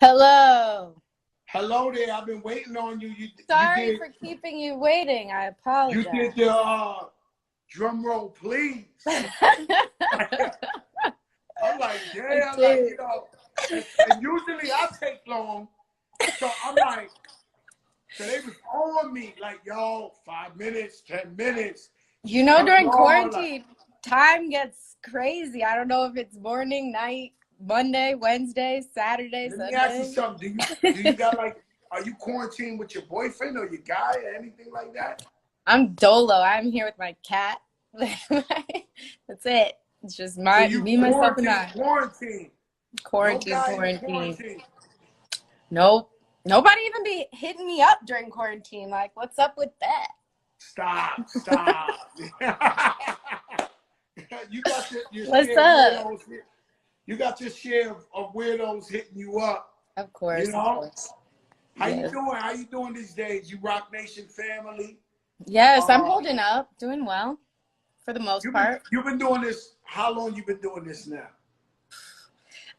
Hello. Hello there. I've been waiting on you. You Sorry did for keeping you waiting. I you apologize. did the drum roll, please. I'm like, I yeah, like did. and usually I take long, so I'm like, so they was on me like, yo, 5 minutes, 10 minutes. You She's know, coming during on. Like, quarantine, time gets crazy. I don't know if it's morning, night, Monday, Wednesday, Saturday, let me ask you Sunday. something. Do you got like, are you quarantined with your boyfriend or your guy or anything like that? I'm dolo. I'm here with my cat. That's it. It's just So my you me, myself, and quarantine, I. quarantine. No Quarantine, guy in quarantine. quarantine. Nope. Nobody even be hitting me up during quarantine. Like, what's up with that? Stop. You got your What's share of up? weirdos. You got your share of weirdos hitting you up. Of You course, of know? course. How you Yes. doing? How you doing these days? You Rock Nation family. Yes, I'm Uh, holding up, doing well for the most part. you've been doing this. How long you been doing this now?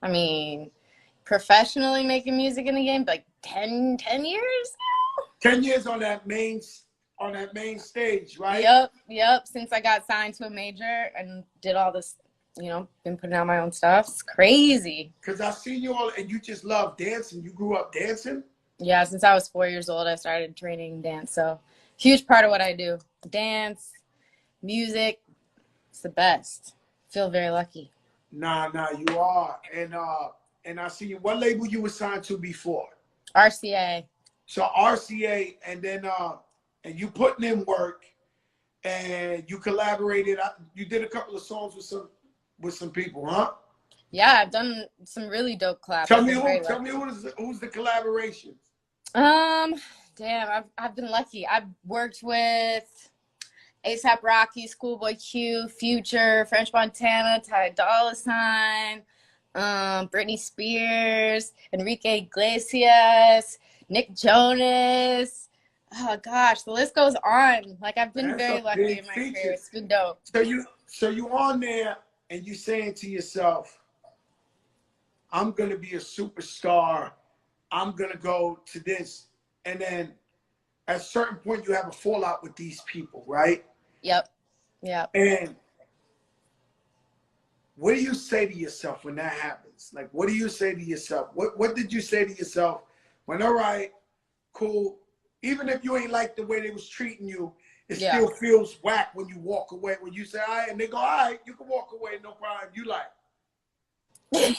I mean, professionally making music in the game, like 10 years? 10 years on that main stage, right? Yep. Since I got signed to a major and did all this, been putting out my own stuff. It's crazy. Because I seen you all, and you just love dancing. You grew up dancing. Yeah, since I was 4 years old, I started training dance. So, huge part of what I do. Dance, music, it's the best. Feel very lucky. Nah, you are. And I see you. What label you were signed to before? RCA. So RCA, and then and you putting in work, and you collaborated. You did a couple of songs with some people, huh? Yeah, I've done some really dope collabs. Tell I've me been who. very Tell me lucky. who's the collaborations. Um, Damn, I've been lucky. I've worked with ASAP Rocky, Schoolboy Q, Future, French Montana, Ty Dolla Sign, Britney Spears, Enrique Iglesias, Nick Jonas. Oh gosh, the list goes on. Like I've been That's some very lucky big in my career. features. It's been dope. So you on there, and you saying to yourself, I'm gonna be a superstar. I'm gonna go to this, and then at a certain point you have a fallout with these people, right? Yep. Yep. And what do you say to yourself when that happens? Like, what do you say to yourself? What did you say to yourself when, all right, cool, even if you ain't like the way they was treating you, it Yeah. still feels whack when you walk away. When you say, all right, and they go, all right, you can walk away, no problem. You like,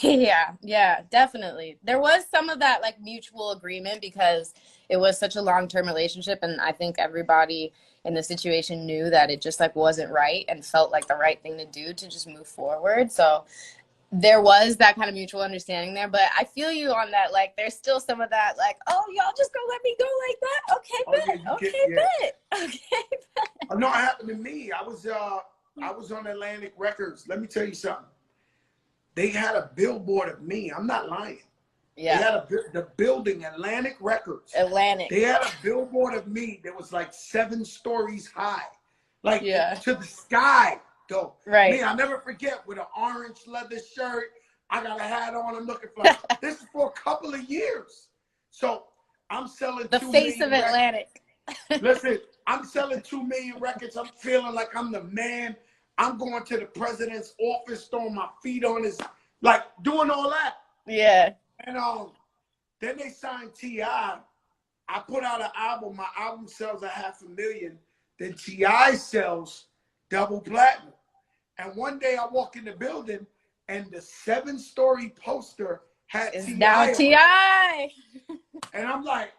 Yeah, definitely. There was some of that like mutual agreement because it was such a long-term relationship and I think everybody in the situation knew that it just like wasn't right and felt like the right thing to do to just move forward. So there was that kind of mutual understanding there, but I feel you on that. Like there's still some of that like, oh, y'all just gonna let me go like that? Okay, oh yeah, bet. you get, Okay, yeah. bet. Okay, bet. Oh, no, it happened to me. I was on Atlantic Records. Let me tell you something. They had a billboard of me. I'm not lying. They Yeah. had the building, Atlantic Records. Atlantic. They had a billboard of me that was like 7 stories high, like Yeah. to the sky, though. Me, Right. I'll never forget, with an orange leather shirt. I got a hat on. I'm looking for this is for a couple of years. So I'm selling The 2 face of million records. Atlantic. Listen, I'm selling 2 million records. I'm feeling like I'm the man. I'm going to the president's office, throwing my feet on his, like doing all that. Yeah. And then they signed T.I. I put out an album. My album sells 500,000. Then T.I. sells double platinum. And one day I walk in the building, and the 7-story poster had It's now T.I. on it. T.I. And I'm like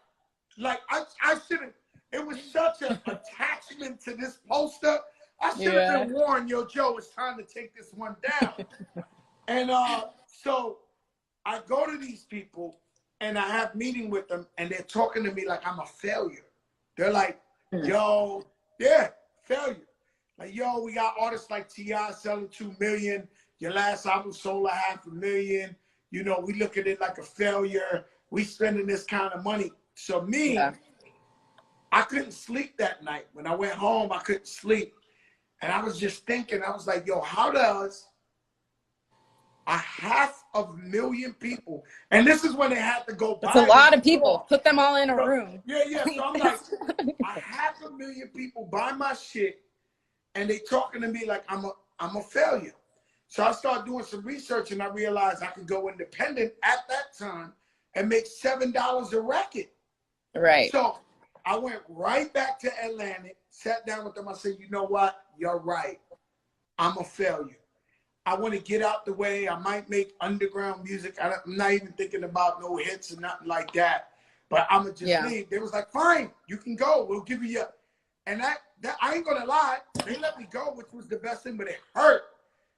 I shouldn't. It was such an attachment to this poster. I should have Yeah. been warned, yo, Joe, it's time to take this one down. And so I go to these people and I have meeting with them, and they're talking to me like I'm a failure. They're like, yo, yeah, failure. Like, yo, we got artists like T.I. selling 2 million. Your last album sold 500,000. You know, we look at it like a failure. We spending this kind of money. So me, Yeah. I couldn't sleep that night. When I went home, I couldn't sleep. And I was just thinking, I was like, yo, how does 500,000 people. And this is when they had to go It's a buy lot the of people. store. Put them all in a So, room. yeah. So I'm like, 500,000 people buy my shit, and they talking to me like I'm a failure. So I started doing some research, and I realized I could go independent at that time and make $7 a record. Right. So I went right back to Atlantic, sat down with them. I said, you know what? You're right. I'm a failure. I want to get out the way. I might make underground music. I'm not even thinking about no hits or nothing like that. But I'm going to just leave. They was like, fine, you can go. We'll give you your. And that I ain't going to lie. They let me go, which was the best thing, but it hurt.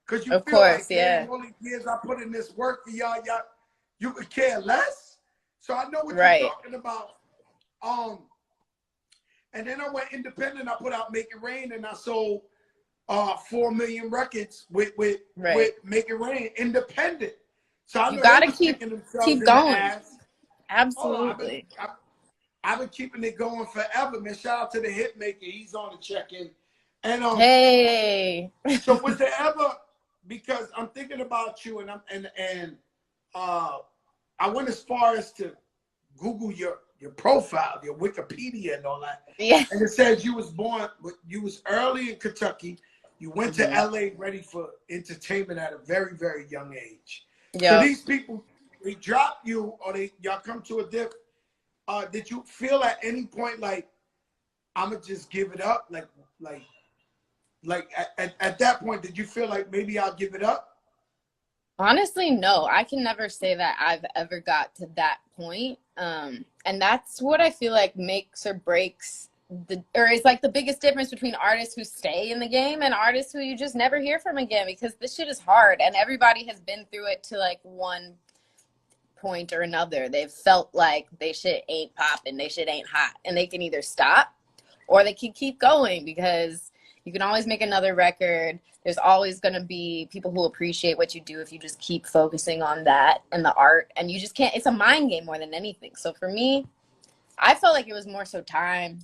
Because you Of feel course, like, damn, all these years I put in this work for y'all, you could care less. So I know what you're talking about. And then I went independent. I put out Make It Rain, and I sold 4 million records with Make It Rain independent. So I know you gotta they was kicking themselves keep in going. the ass. Absolutely. I've been keeping it going forever, man. Shout out to the hit maker. He's on the check-in. And hey. So was there ever, because I'm thinking about you, and I went as far as to Google your profile, your Wikipedia and all that. Yeah. And it says you was early in Kentucky. You went to LA ready for entertainment at a very, very young age. Yep. So these people, they drop you, or y'all come to a dip. Did you feel at any point like, I'm gonna just give it up? Like at that point, did you feel like maybe I'll give it up? Honestly, no. I can never say that I've ever got to that point. And that's what I feel like makes or breaks or is like the biggest difference between artists who stay in the game and artists who you just never hear from again, because this shit is hard and everybody has been through it to like one point or another. They've felt like they shit ain't popping, they shit ain't hot, and they can either stop or they can keep going, because you can always make another record. There's always going to be people who appreciate what you do if you just keep focusing on that and the art. And you just can't, it's a mind game more than anything. So for me, I felt like it was more so time.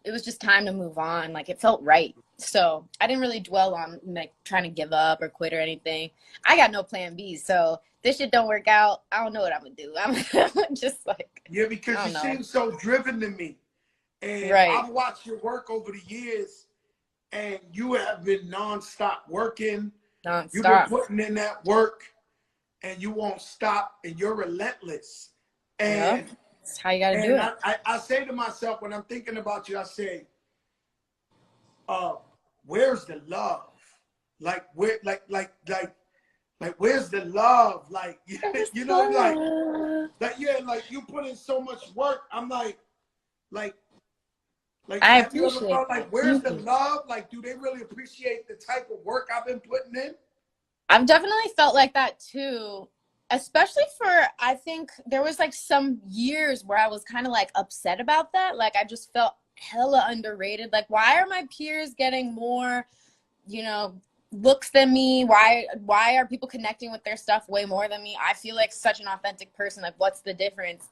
It was just time to move on. Like it felt right. So I didn't really dwell on like trying to give up or quit or anything. I got no plan B. So this shit don't work out, I don't know what I'm going to do. I'm just like, yeah, because you seem so driven to me. And I've watched your work over the years. And you have been nonstop working. You've been putting in that work, and you won't stop, and you're relentless. And that's how you gotta do it. I say to myself when I'm thinking about you, I say, where's the love? Like where, like where's the love? Like you know, like you put in so much work. I'm like. I have you ever appreciate felt like, where's the love? Like, do they really appreciate the type of work I've been putting in? I've definitely felt like that too, especially for, I think there was like some years where I was kind of like upset about that. Like I just felt hella underrated. Like, why are my peers getting more, you know, looks than me? Why are people connecting with their stuff way more than me? I feel like such an authentic person. Like, what's the difference?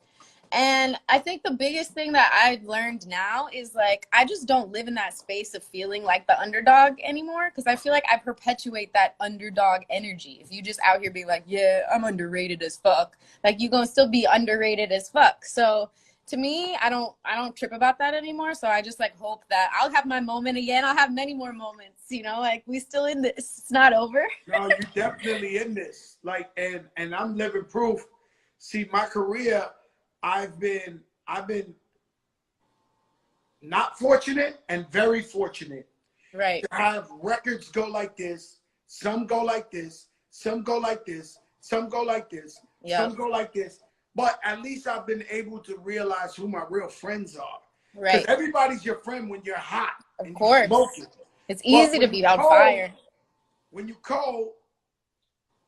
And I think the biggest thing that I've learned now is like, I just don't live in that space of feeling like the underdog anymore, because I feel like I perpetuate that underdog energy. If you just out here being like, yeah, I'm underrated as fuck, like you gonna still be underrated as fuck. So to me, I don't trip about that anymore. So I just like hope that I'll have my moment again. I'll have many more moments, you know, like we still in this, it's not over. No, you're definitely in this. Like, and I'm living proof. See, my career, I've been not fortunate and very fortunate. Right. To have records go like this, some go like this, some go like this, some go like this, some go like this. But at least I've been able to realize who my real friends are. Right. Because everybody's your friend when you're hot. Of course. Smoking. It's easy to be on fire. When you cold,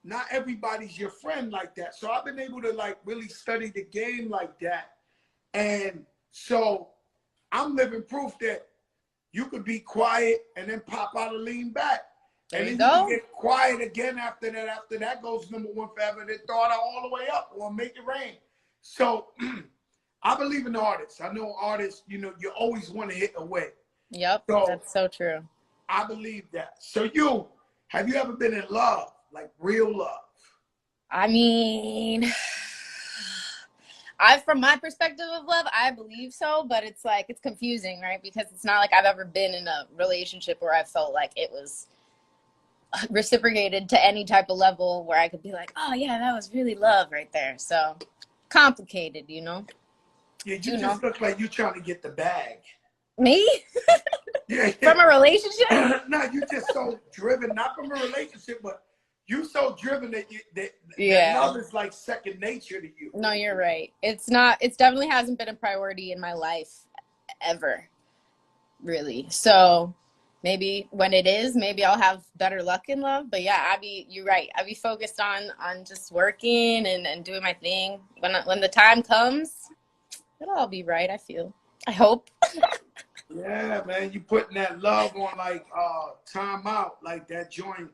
not everybody's your friend like that. So I've been able to like really study the game like that. And so I'm living proof that you could be quiet and then pop out and lean back. And then you can get quiet again after that. After that goes number one forever. And then throw it all the way up or make it rain. So I believe in artists. I know artists, you know, you always want to hit away. Yep, so that's so true. I believe that. So have you ever been in love? Like real love? I mean, I, from my perspective of love, I believe so, but it's like, it's confusing, right? Because it's not like I've ever been in a relationship where I felt like it was reciprocated to any type of level where I could be like, oh yeah, that was really love right there. So complicated, you know? Yeah, you You know? just look like you're trying to get the bag. Me? Yeah, From a relationship? no, you just so driven, not from a relationship, but you so driven that that Yeah. love is like second nature to you. No, you're right. It's not, it's definitely hasn't been a priority in my life ever, really. So maybe when it is, maybe I'll have better luck in love. But yeah, you're right. I be focused on just working and doing my thing. When the time comes, it'll all be right, I feel. I hope. Yeah, man, you putting that love on like time out, like that joint.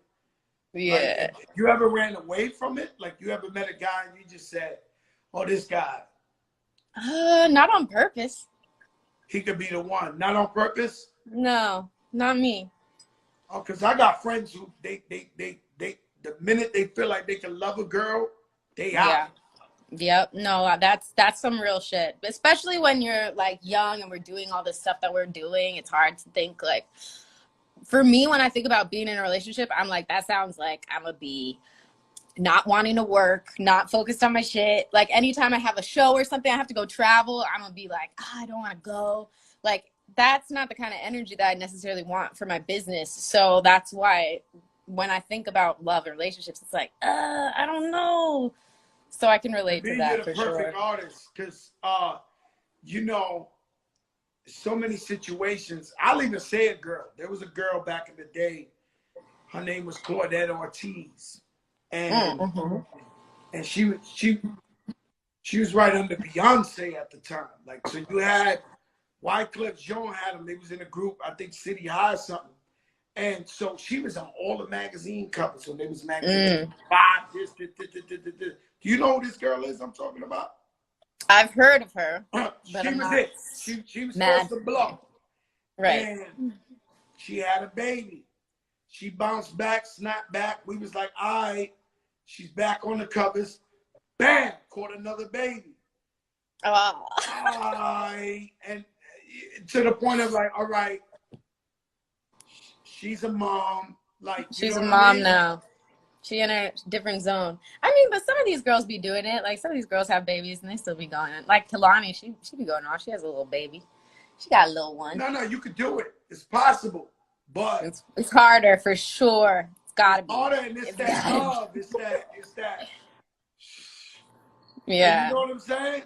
Like, Yeah. you ever ran away from it? Like, you ever met a guy and you just said, "Oh, this guy, Not on purpose. he could be the one." Not on purpose. No, not me. Oh, because I got friends who they the minute they feel like they can love a girl, they out. Yeah. Yep. No, that's some real shit. Especially when you're like young and we're doing all this stuff that we're doing. It's hard to think like, for me, when I think about being in a relationship, I'm like, that sounds like I'm gonna be not wanting to work, not focused on my shit. Like anytime I have a show or something, I have to go travel, I'm gonna be like, I don't want to go. Like that's not the kind of energy that I necessarily want for my business. So that's why when I think about love and relationships, it's like, I don't know. So I can To relate to me, you're that the for perfect sure. artist because you know, so many situations. I'll even say a girl. There was a girl back in the day. Her name was Claudette Ortiz, and Mm-hmm. and she was right under Beyonce at the time. Like, so you had Wyclef Jean had them. They was in a group, I think City High or something. And so she was on all the magazine covers. So there was magazine Mm. five, this. Do you know who this girl is I'm talking about? I've heard of her, but She I'm was not it. She was supposed mad. to blow. Right. And she had a baby. She bounced back, snapped back. We was like, all right, she's back on the covers. Bam, caught another baby. Oh. And to the point of like, all right, she's a mom. Like, you She's know a what I mom mean? now. She in a different zone. I mean, but some of these girls be doing it. Like some of these girls have babies and they still be going. Like Kalani, she be going off. She has a little baby. She got a little one. No, you could do it. It's possible. But It's harder for sure. It's it's gotta be. harder, and it's It's that gotta be. love. It's that. Like, you Yeah. know what I'm saying?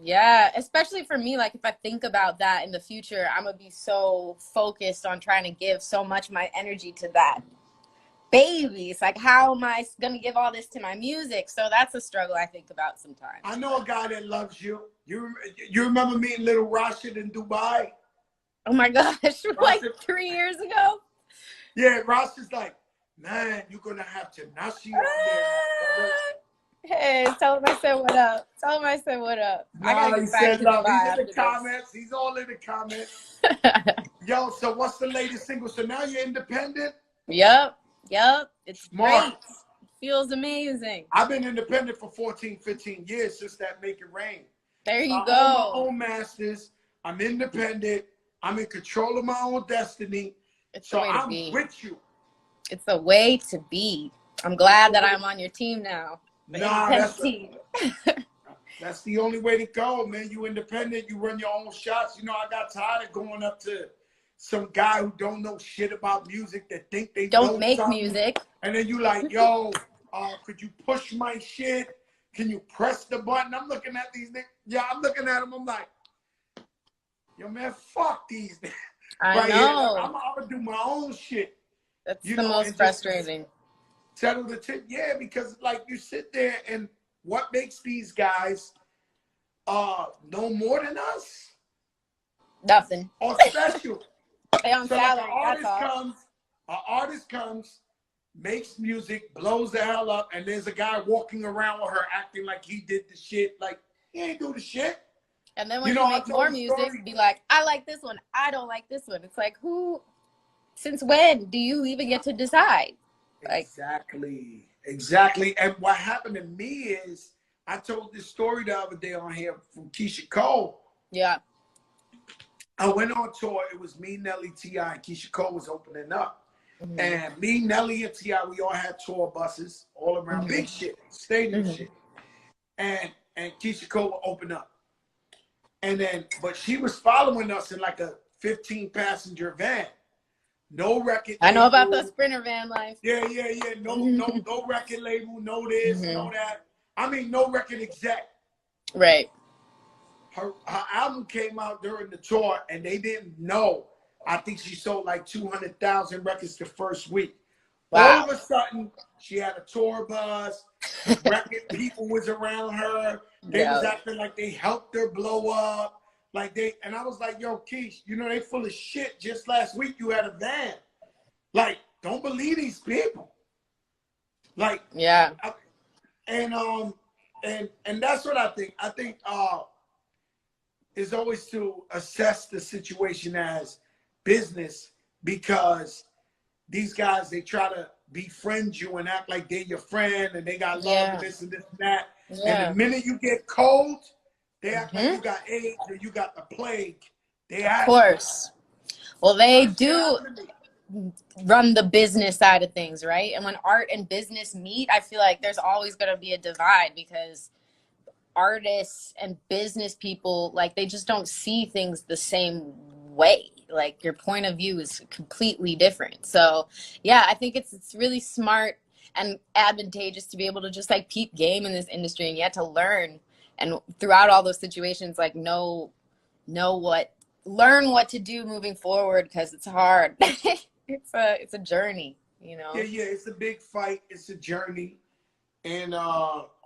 Yeah. Especially for me, like if I think about that in the future, I'm gonna be so focused on trying to give so much of my energy to that baby. It's like, how am I gonna give all this to my music? So that's a struggle I think about I sometimes. know a guy that loves you. You remember meeting little Rashid in Dubai? Oh my gosh, like Rashid, 3 years ago. yeah, Rashid's like, man, you're gonna have Tinashe on there, my brother. Hey, tell him I said what up. Tell him I said what up. I gotta Nah, he get back said to love. He's Dubai in the after this. comments. He's all in the comments. Yo, so what's the latest single? So now you're independent? Yep. It's Smart. great. Feels amazing. I've been independent for 14, 15 years since that Make It Rain. There So you I own my go. own masters. I'm independent. I'm in control of my own destiny. It's the So way to I'm be. with you. It's the way to be. I'm glad that I'm on your team now. The Nah, independent team. that's the only way to go, man. You independent. You run your own shots. You know, I got tired of going up to some guy who don't know shit about music that think they Don't know make something. music. And then you like, yo, could you push my shit? Can you press the button? I'm looking at these niggas. Yeah, I'm looking at them. I'm like, yo, man, fuck these niggas. I Right here. Like, know. I'm gonna do my own shit, That's you the know, most and just frustrating. settle the tip. Yeah, because like you sit there and what makes these guys know more than us Nothing. or special? Pay on So like salary. That's all. an artist comes, makes music, blows the hell up, and there's a guy walking around with her acting like he did the shit. Like, he ain't do the shit. And then You when know, she I makes told more the music, story. be like, I like this one. I don't like this one. It's like, who, since when do you even get to decide? Like, Exactly. Exactly. And what happened to me is I told this story the other day on here from Keisha Cole. Yeah. I went on tour. It was me, Nelly, T.I., and Keisha Cole was opening up. Mm-hmm. And me, Nelly, and T.I., we all had tour buses all around, Mm-hmm. big shit, stadium Mm-hmm. shit. And Keisha Cole would open up. And then, but she was following us in like a 15-passenger van. No record I know about the label. Sprinter van life. Yeah. No record label, no this, Mm-hmm. no that. I mean, no record exec. Right. Her album came out during the tour, and they didn't know. I think she sold like 200,000 records the first week. All Wow. of a sudden, she had a tour bus. The record people was around her. They was acting like they helped her blow up. And I was like, yo, Keish, you know, they full of shit. Just last week, you had a van. Like, don't believe these people. Like, yeah. And that's what I think. I think is always to assess the situation as business, because these guys, they try to befriend you and act like they're your friend and they got love and this and that. Yeah. And the minute you get cold, they act like you got AIDS or you got the plague. Of course. Well, they do run the business side of things, right? And when art and business meet, I feel like there's always going to be a divide, because artists and business people, like, they just don't see things the same way. Like, your point of view is completely different. So yeah, I think it's really smart and advantageous to be able to just like peep game in this industry, and you have to learn, and throughout all those situations, like learn what to do moving forward, because it's hard. It's a journey, you know. Yeah, it's a big fight, it's a journey. And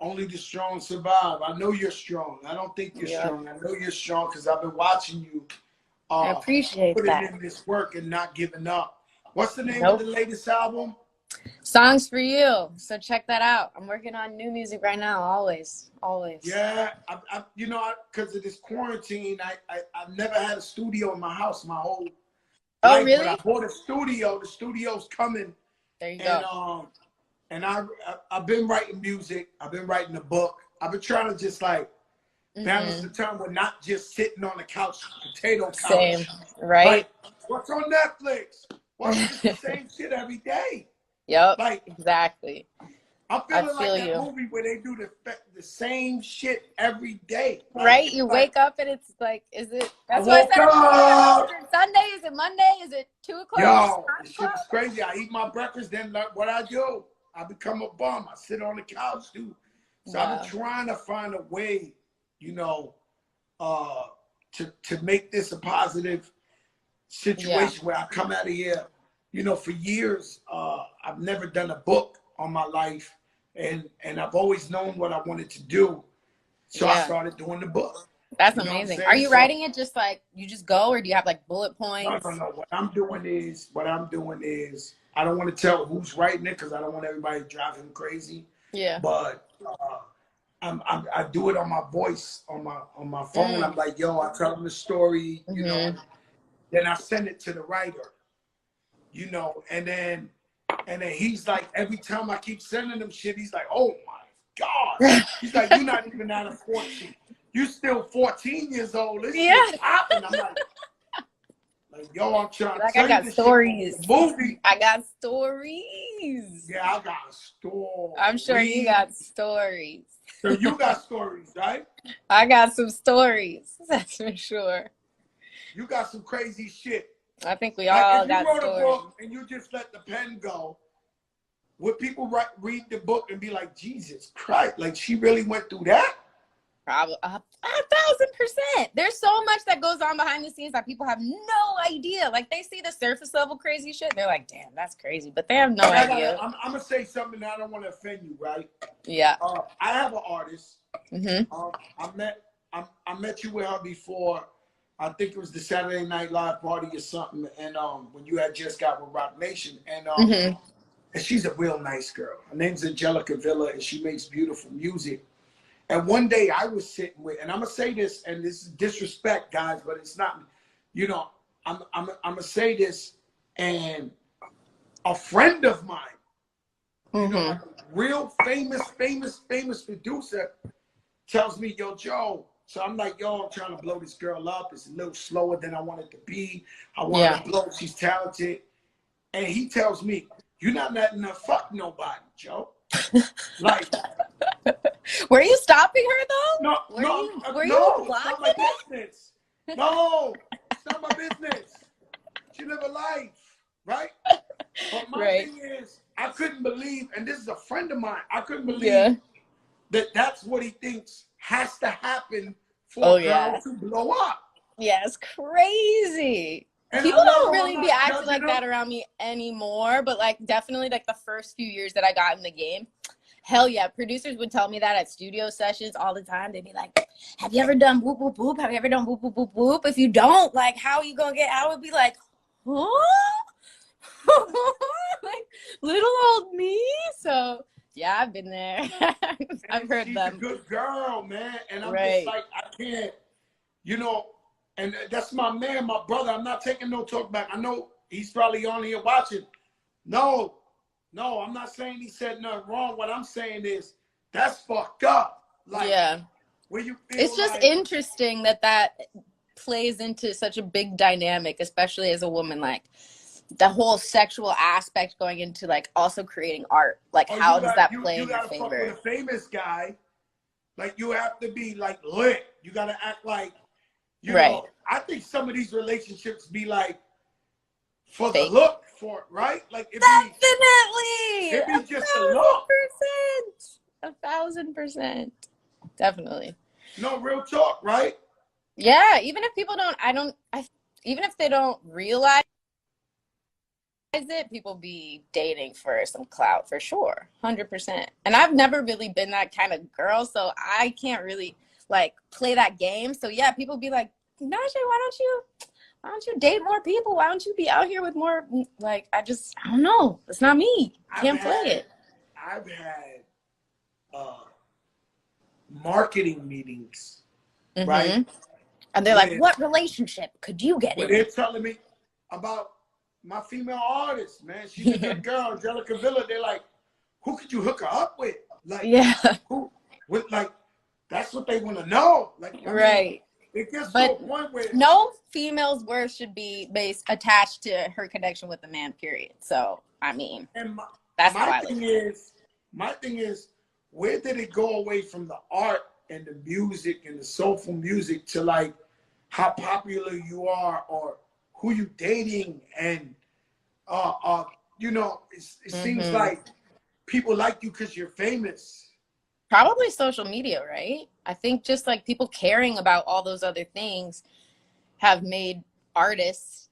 only the strong survive. I know you're strong. I don't think you're strong. I know you're strong because I've been watching you I appreciate putting that. in this work and not giving up. What's the name of the latest album? Songs for You. So check that out. I'm working on new music right now. Always. Yeah, I you know, because of this quarantine, I've never had a studio in my house my whole life. Really? But I bought a studio. The studio's coming. There you go. And I've been writing music. I've been writing a book. I've been trying to just like balance the time with not just sitting on the couch, potato couch. Same, right? Like, what's on Netflix? What's the same shit every day? Yep. Like, exactly. I'm feeling like that movie where they do the same shit every day. Like, right? You wake up and it's like, is it? That's what I said. Is it Sunday? Is it Monday? Is it 2 o'clock? Yo, this shit is crazy. I eat my breakfast, then what I do, I become a bum. I sit on the couch, dude. So I've been trying to find a way, you know, to make this a positive situation where I come out of here. You know, for years, I've never done a book on my life, and I've always known what I wanted to do. So I started doing the book. That's amazing. Are you writing it just like you just go, or do you have like bullet points? No. What I'm doing is I don't want to tell who's writing it because I don't want everybody driving crazy. Yeah. But I do it on my voice on my phone. I'm like, yo, I tell them the story, you know, then I send it to the writer, you know, and then he's like, every time I keep sending him shit, he's like, oh my God. He's like, you're not even out of 14. You still 14 years old. This shit's popping. I'm like, yo, I'm trying to tell I got you stories. Movie. I got stories. Yeah, I got stories. I'm sure you got stories. So you got stories, right? I got some stories. That's for sure. You got some crazy shit. I think we all got stories. If you wrote a book and you just let the pen go, would people read the book and be like, Jesus Christ, like she really went through that? Probably 1,000%. There's so much that goes on behind the scenes that people have no idea. Like, they see the surface level crazy shit. They're like, damn, that's crazy. But they have no idea. I'm going to say something that I don't want to offend you, right? Yeah. I have an artist. Mm-hmm. I met you with her before. I think it was the Saturday Night Live party or something. And when you had just got with Rock Nation. And and she's a real nice girl. Her name's Angelica Villa, and she makes beautiful music. And one day I was sitting with, and I'm gonna say this, and this is disrespect, guys, but it's not, you know, I'm gonna say this, and a friend of mine You know, Mm-hmm. like a real famous producer tells me, yo, Joe. So I'm like, yo, I'm trying to blow this girl up. It's a little slower than I want it to be. I want Yeah. her to blow. She's talented. And he tells me, you're not letting her fuck nobody, Joe. Like, Were you stopping her no, though? Were you no, it's not blocking my it? business. No, it's not my business. She live a life, right? But my Right. thing is, I couldn't believe, and this is a friend of mine, I couldn't believe Yeah. that that's what he thinks has to happen Oh for a girl yeah. to blow up. Yeah, it's crazy. And I People love don't him. I'm really be not acting judging like him. that around me anymore, but like definitely like the first few years that I got in the game, hell yeah, producers would tell me that at studio sessions all the time. They'd be like, have you ever done whoop whoop whoop? Have you ever done whoop whoop whoop whoop? If you don't, like, how are you gonna get? I would be like, huh? Like little old me. So yeah, I've been there. I've And heard she's a them. good girl, man. And I'm just Right. like, I can't, you know, and that's my man, my brother. I'm not taking no talk back. I know he's probably on here watching. No, I'm not saying he said nothing wrong. What I'm saying is that's fucked up. Like, Yeah. where you feel It's just like, interesting that plays into such a big dynamic, especially as a woman, like the whole sexual aspect going into like also creating art. Like, oh, how does that play you in your gotta fuck with favor? a famous guy. Like, you have to be like lit. You gotta act like, you Right. know. I think some of these relationships be like for the Fake. look, for it, right? Like Definitely. it be just a look. 1,000%. Definitely. No, real talk, right? Yeah. Even if people don't, even if they don't realize it, people be dating for some clout for sure, 100%. And I've never really been that kind of girl, so I can't really like play that game. So yeah, people be like, Nashe, why don't you date more people? Why don't you be out here with more? Like, I don't know. It's not me. I've Can't play had it. I've had uh marketing meetings, right? Mm-hmm. And they're like, Where what relationship could you get they're in? telling me about my female artist, man. She's a good girl, Angelica Villa. They're like, who could you hook her up with? Like, Yeah. who with like that's what they want to know. Like, I mean, Right. it gets to a But point where no female's worth should be attached to her connection with the man, period. So, I mean, and that's how I look. my thing is, where did it go away from the art and the music and the soulful music to like how popular you are or who you dating and you know, it seems like people like you because you're famous. Probably social media, right? I think just like people caring about all those other things have made artists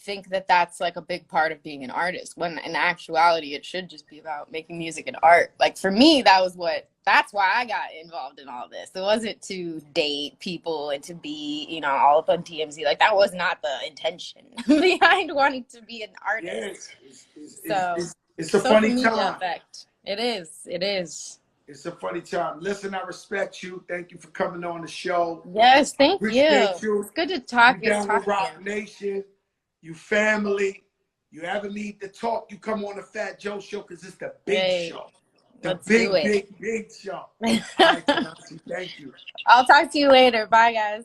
think that that's like a big part of being an artist, when in actuality it should just be about making music and art. Like for me, that's why I got involved in all this. It wasn't to date people and to be, all up on TMZ. Like that was not the intention behind wanting to be an artist. Yes, So it's a social funny media time. effect. It is. It's a funny time. Listen, I respect you. Thank you for coming on the show. Yes, thank you. Appreciate you. It's good to talk. You down with Rock Nation. You family. You ever need to talk, you come on the Fat Joe show because it's the big show. The big show. All right, Tinashe, thank you. I'll talk to you later. Bye, guys.